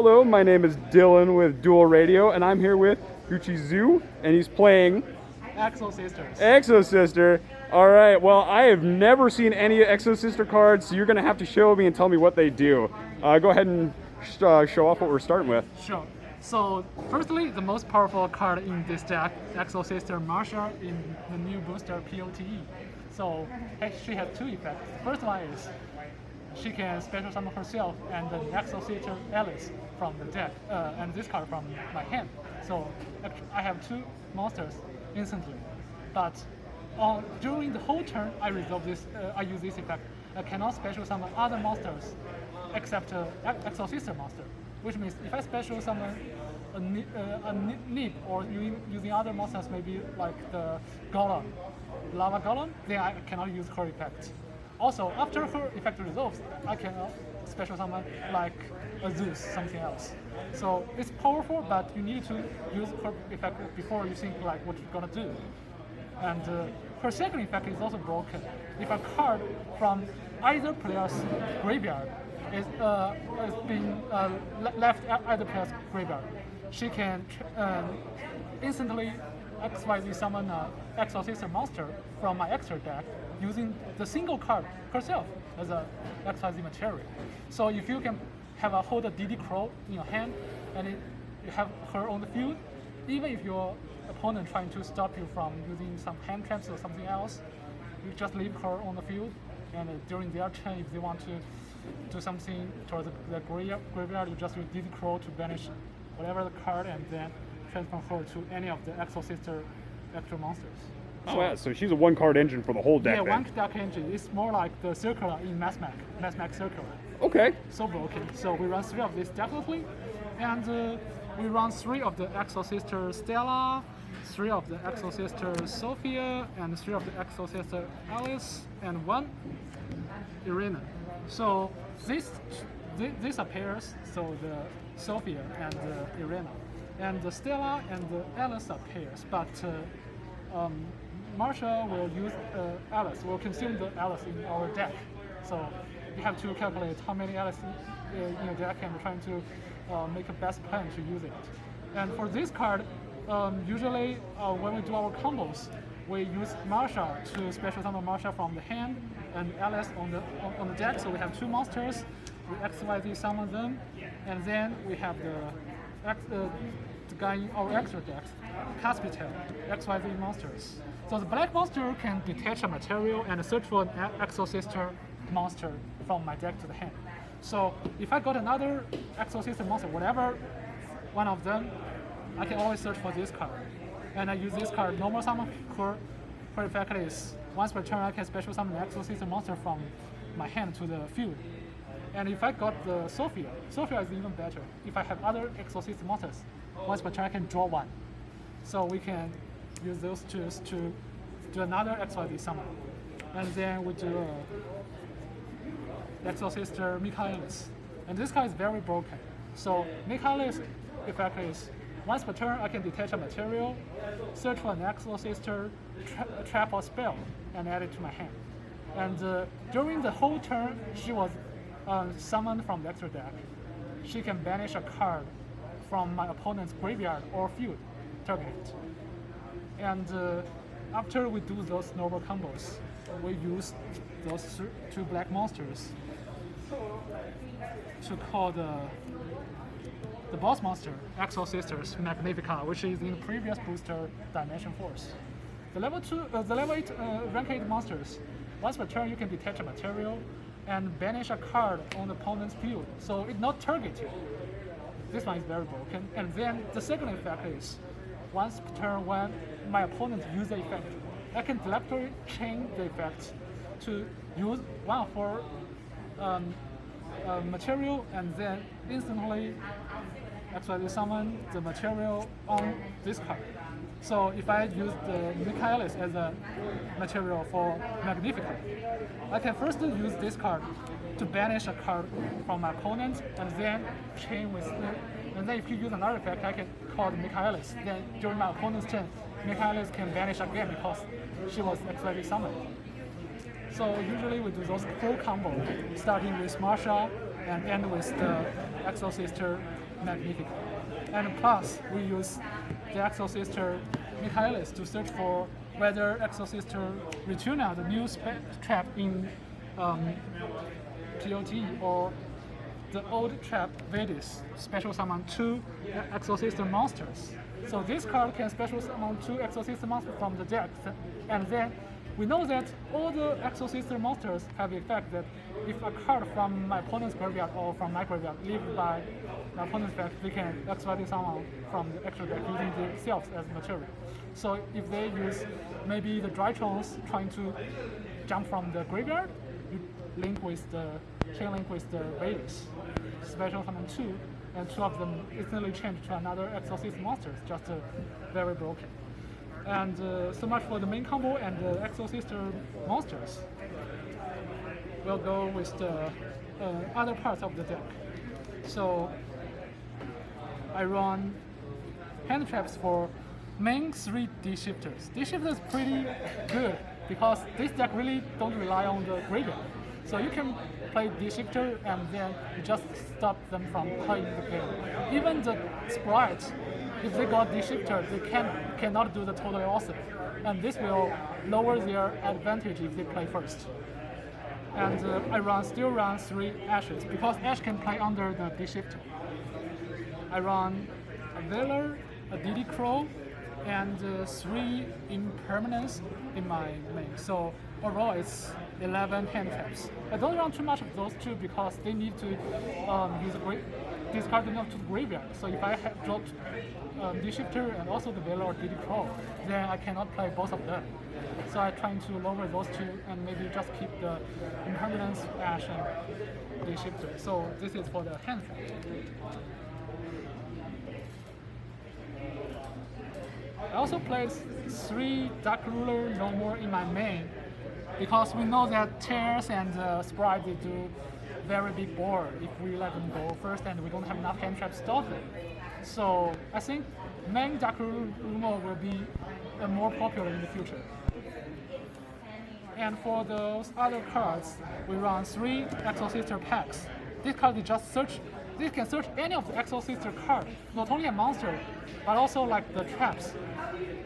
Hello, my name is Dylan with Dual Radio, and I'm here with Qiuchi, and he's playing EXOSISTERS. EXOSISTER. All right, well, I have never seen any EXOSISTER cards, so you're going to have to show me and tell me what they do. Go ahead and show off what we're starting with. Sure. So, firstly, the most powerful card in this deck, EXOSISTER Marsha in the new booster POTE. So, she has two effects. First one is she can special summon herself and the EXOSISTER Alice from the deck, and this card from my hand. So, I have two monsters instantly. But during the whole turn, I resolve this. I use this effect. I cannot special summon other monsters except EXOSISTER monster, which means if I special summon a Nib or using other monsters, maybe like the Golem, Lava Golem, then I cannot use her effect. Also, after her effect resolves, I can special summon like a Zeus, something else. So it's powerful, but you need to use her effect before you think like what you're gonna do. And her second effect is also broken. If a card from either player's graveyard is being left at either player's graveyard, she can instantly XYZ summon an EXOSISTER monster from my extra deck using the single card herself as a XYZ material. So if you can hold a DD Crow in your hand and you have her on the field, even if your opponent trying to stop you from using some hand traps or something else, you just leave her on the field, and during their turn, if they want to do something towards the graveyard, you just use DD Crow to banish whatever the card and then transfer her to any of the EXOSISTER extra monsters. Oh, yeah, so she's a one-card engine for the whole deck. Yeah, then. one deck engine. It's more like the circular in Mass Circular. Okay. So broken. So we run 3 of these definitely, and we run 3 of the EXOSISTER Stella, 3 of the EXOSISTER Sophia, and 3 of the EXOSISTER Alice, and 1 Irina. So this appears, so the Sophia and the Irina, and the Stella and the Alice appears, but Marsha will use Alice, will consume the Alice in our deck. So you have to calculate how many Alice in your deck and trying to make a best plan to use it. And for this card, usually when we do our combos, we use Marsha to special summon Marsha from the hand and Alice on the deck. So we have 2 monsters, we XYZ summon them, and then we have the guy in our extra deck, Caspitel, XYZ monsters. So the black monster can detach a material and search for an EXOSISTER monster from my deck to the hand. So if I got another EXOSISTER monster, whatever one of them, I can always search for this card. And I use this card, normal summon her effect is once per turn I can special summon an EXOSISTER monster from my hand to the field. And if I got the Sophia is even better. If I have other EXOSISTER monsters, once per turn I can draw 1. So we can use those two to do another XYZ summon. And then we do EXOSISTER Michaelis. And this card is very broken. So Michaelis effect is once per turn I can detach a material, search for an EXOSISTER trap or spell, and add it to my hand. And during the whole turn, she was summoned from the extra deck. She can banish a card from my opponent's graveyard or field, target it. And after we do those normal combos, we use those 2 black monsters to call the boss monster, EXOSISTERS Magnifica, which is in the previous booster Dimension Force. The level 8 rank 8 monsters, once per turn you can detach a material and banish a card on the opponent's field, so it's not targeted. This one is very broken. And then the second effect is, once per turn when my opponent uses the effect, I can deliberately chain the effect to use one for material and then instantly actually summon the material on this card. So if I use the Michaelis as a material for Magnifica, I can first use this card to banish a card from my opponent and then chain with it. And then if you use another effect, I can call the Michaelis. Then during my opponent's turn, Michaelis can vanish again because she was actually summoned. So usually we do those full combo, starting with Marsha and end with the EXOSISTER Magnifica. And plus, we use the EXOSISTER Michaelis to search for whether EXOSISTER Retuna, the new trap in POT, or the old trap Vedis, special summon 2 EXOSISTER monsters. So this card can special summon 2 EXOSISTER monsters from the deck, and then we know that all the EXOSISTER monsters have the effect that if a card from my opponent's graveyard or from my graveyard lived by my opponent's deck, they can XYZ summon from the extra deck using themselves as material. So if they use maybe the Drytrons trying to jump from the graveyard, you link with the chain link with the Raiders, special summon 2, and 2 of them instantly change to another EXOSISTER monster, just very broken. And so much for the main combo and the EXOSISTER monsters. We'll go with the other parts of the deck. So I run hand traps for main 3 D-shifters. D-shifters is pretty good because this deck really don't rely on the graveyard. So you can play D-shifter and then you just stop them from playing the game. Even the sprites, if they got D-shifter, they cannot do the totally awesome. And this will lower their advantage if they play first. And I still run 3 Ashes because Ash can play under the D-shifter. I run a Valor, a DD Crow, and 3 Impermanence in my main. So overall it's 11 hand traps. I don't run too much of those 2 because they need to discard them to the graveyard. So if I have dropped D-shifter and also the Valor or DD Crow, then I cannot play both of them. So I'm trying to lower those 2 and maybe just keep the Impermanence, Ash, and D-shifter. So this is for the hand trap. I also played 3 Dark Ruler no more in my main because we know that Tears and Sprite they do very big board if we let them go first and we don't have enough hand traps to stop them. So I think main Dark Ruler will be more popular in the future. And for those other cards, we run 3 EXOSISTER packs. This card is just search. This can search any of the EXOSISTER cards, not only a monster, but also like the traps.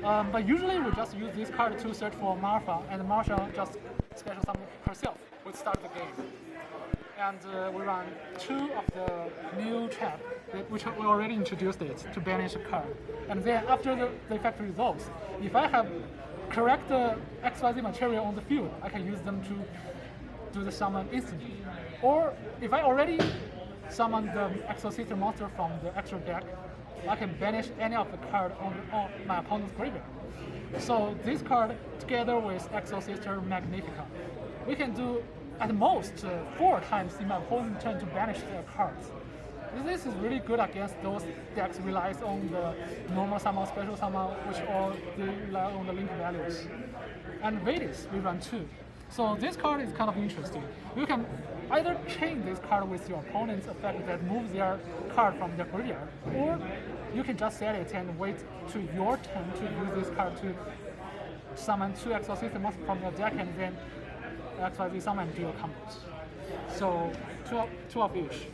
But usually we just use this card to search for Marfa, and Marsha just special summon herself would start the game. And we run 2 of the new trap, which we already introduced it to banish a card. And then after the effect resolves, if I have correct XYZ material on the field, I can use them to do the summon instantly. Or if I already summon the EXOSISTER monster from the extra deck, I can banish any of the card on my opponent's graveyard. So this card, together with EXOSISTER Magnifica, we can do at most 4 times in my opponent's turn to banish their cards. This is really good against those decks relies on the normal summon, special summon, which all they rely on the link values. And Vedis, we run 2. So this card is kind of interesting. You can either chain this card with your opponent's effect that moves their card from their graveyard, or you can just set it and wait to your turn to use this card to summon 2 EXOSISTER monsters from your deck and then XYZ summon and do your combos. So 2 of each.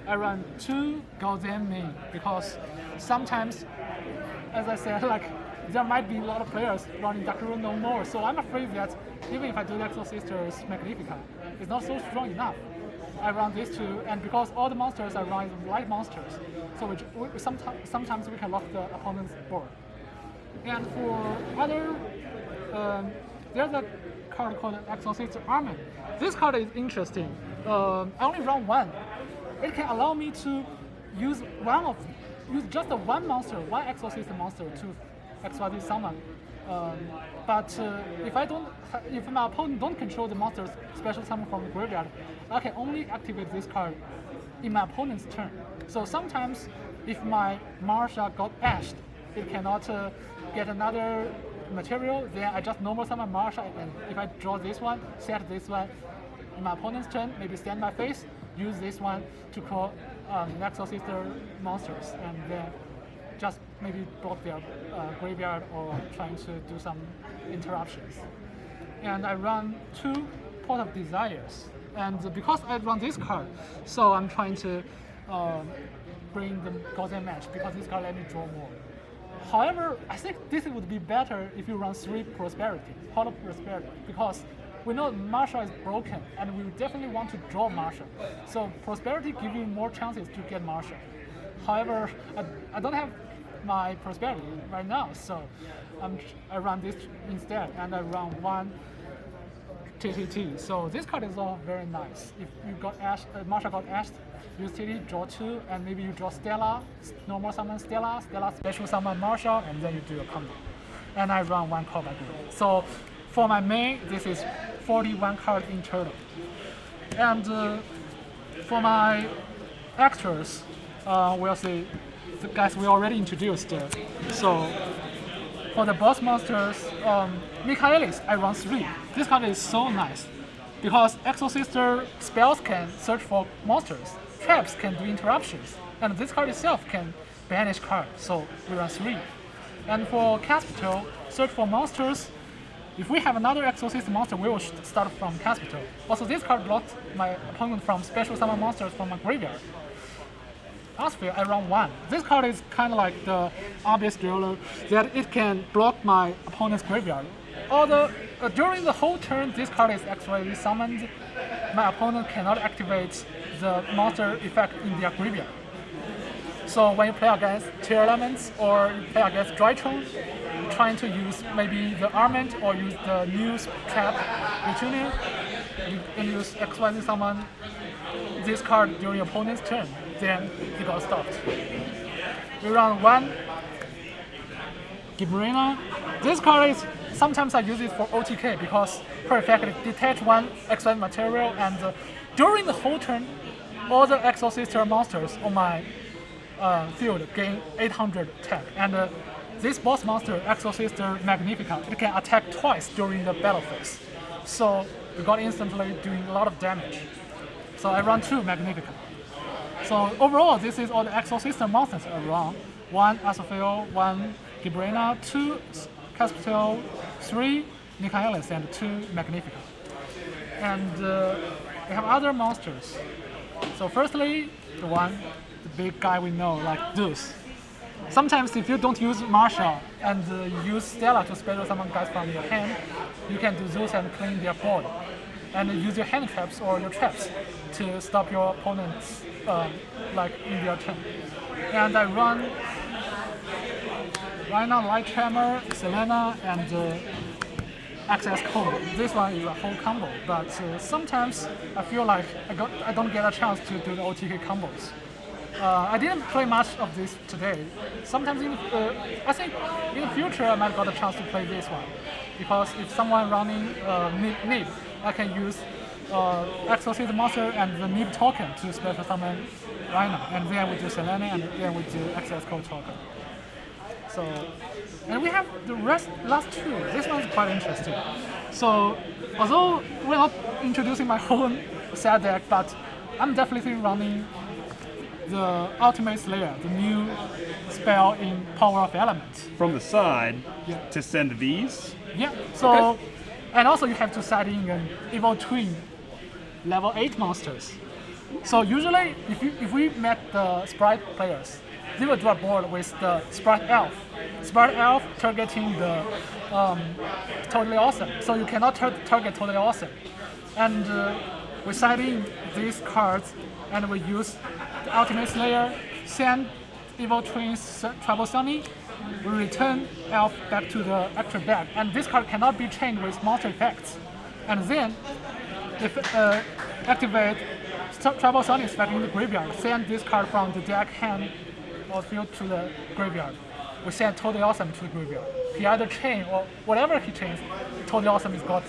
I run 2 Gozen main because sometimes, as I said, like there might be a lot of players running Dark Ruler no more. So I'm afraid that even if I do the EXOSISTER's Magnifica, it's not so strong enough. I run these 2, and because all the monsters I run is light monsters, so sometimes we can lock the opponent's board. And for other, there's a card called EXOSISTER Armin. This card is interesting. I only run 1. It can allow me to use just one monster, one EXOSISTER monster to XYZ summon. But if my opponent don't control the monster's special summon from the graveyard, I can only activate this card in my opponent's turn. So sometimes, if my Marsha got ashed, it cannot get another material, then I just normal summon Marsha, and if I draw this one, set this one in my opponent's turn, maybe stand my face, use this one to call EXOSISTER monsters, and then just maybe block their graveyard or trying to do some interruptions. And I run 2 Pot of Desires. And because I run this card, so I'm trying to playing the Gaussian match because this card let me draw more. However, I think this would be better if you run 3 Prosperity, Hollow Prosperity, because we know Marshall is broken and we definitely want to draw Marshall. So Prosperity gives you more chances to get Marshall. However, I don't have my Prosperity right now, so I run this instead, and I run 1 TTT. So this card is all very nice. If you got Ash, Marshall got Ash, use TT, draw 2, and maybe you draw Stella, normal summon Stella, special summon Marshall, and then you do a combo. And I run 1 card back. So for my main, this is 41 cards in total. And for my extras, we'll see the guys we already introduced. So for the boss monsters, Michaelis, I run 3. This card is so nice because EXOSISTER spells can search for monsters, traps can do interruptions, and this card itself can banish cards, so we run 3. And for Caspital, search for monsters. If we have another EXOSISTER monster, we will start from Caspital. Also, this card blocked my opponent from special summon monsters from my graveyard. Asphere, I run 1. This card is kind of like the obvious driller that it can block my opponent's graveyard. During the whole turn, this card is actually summoned. My opponent cannot activate the monster effect in their graveyard. So when you play against Tier Elements or you play against Drytron, you're trying to use maybe the Armament or use the new trap Retuner, you can use XYZ summon this card during your opponent's turn, then you got stopped. We run 1 Gibrina. This card is, sometimes I use it for OTK because her effect detach 1 XYZ material, and during the whole turn, all the EXOSISTER monsters on my field gain 800 attack. And this boss monster, EXOSISTER Magnifica, it can attack twice during the battle phase. So you got instantly doing a lot of damage. So I run 2 Magnifica. So overall, this is all the EXOSISTER monsters I run. 1 Asophil, 1 Gibrina, 2 Caspital, 3 Michaelis, and 2 Magnifica. And we have other monsters. So firstly, the big guy we know, like Zeus. Sometimes if you don't use Marshall and use Stella to special summon guys from your hand, you can do Zeus and clean their board. And use your hand traps or your traps to stop your opponents like in their turn. And I run Rhino, Light Tremor, Selena, and access code. This one is a whole combo, but sometimes I feel like I don't get a chance to do the OTK combos. I didn't play much of this today. Sometimes I think in the future I might got a chance to play this one, because if someone running Nib, I can use EXOSISTER monster and the Nib token to special summon Rhino, and then we do Selene, and then we do access code token. So, and we have the last 2. This one's quite interesting. So, although we're not introducing my whole set deck, but I'm definitely running the Ultimate Slayer, the new spell in Power of Elements. From the side Yeah. to send these? Yeah, so, and also you have to set in an Evil Twin level 8 monsters. So usually, if we met the Sprite players, they will draw a board with the Sprite Elf. Sprite Elf targeting the Totally Awesome. So you cannot target Totally Awesome. And we set in these cards, and we use the Ultimate Slayer, send Evil Twins Trouble Sunny, we return Elf back to the actual deck. And this card cannot be chained with monster effects. And then, if activate Trouble Sunny is back in the graveyard, send this card from the deck hand or field to the graveyard. We send Totally Awesome to the graveyard. He either chain or whatever he chains, Totally Awesome is got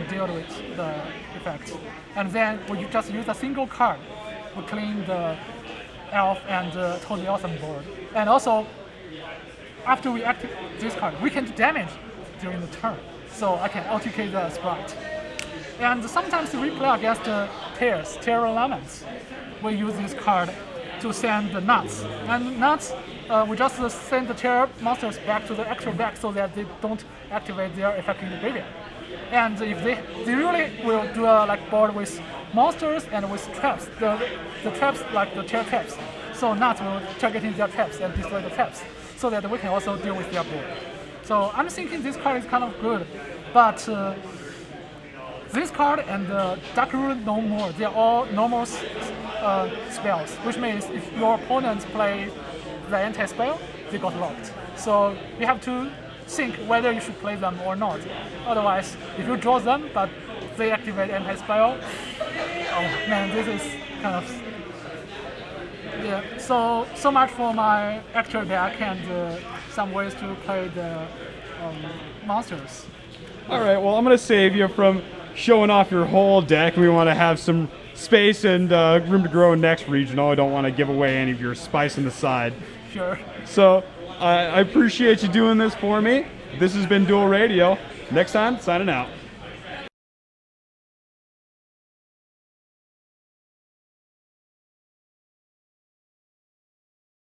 deal with the effect. And then we just use a single card. We clean the Elf and the Totally Awesome board. And also, after we activate this card, we can do damage during the turn. So I can OTK the Sprite. And sometimes we play against Terror Elements. We use this card to send the Nuts. And Nuts, we just send the Terror monsters back to the actual deck so that they don't activate their effect in the graveyard. And if they really will do a board with monsters and with traps, the traps like the Terror traps. so not to targeting their traps and destroy the traps, so that we can also deal with their board. So I'm thinking this card is kind of good, but this card and Dark Rule no more. They're all normal spells, which means if your opponents play the anti-spell, they got locked. So you have to think whether you should play them or not. Otherwise, if you draw them but they activate anti-spell, oh man, this is kind of yeah. So much for my actual deck and some ways to play the monsters. All right, well, I'm going to save you from showing off your whole deck. We want to have some space and room to grow next regional. I don't want to give away any of your spice on the side. Sure. So I appreciate you doing this for me. This has been Dual Radio. Next time, signing out.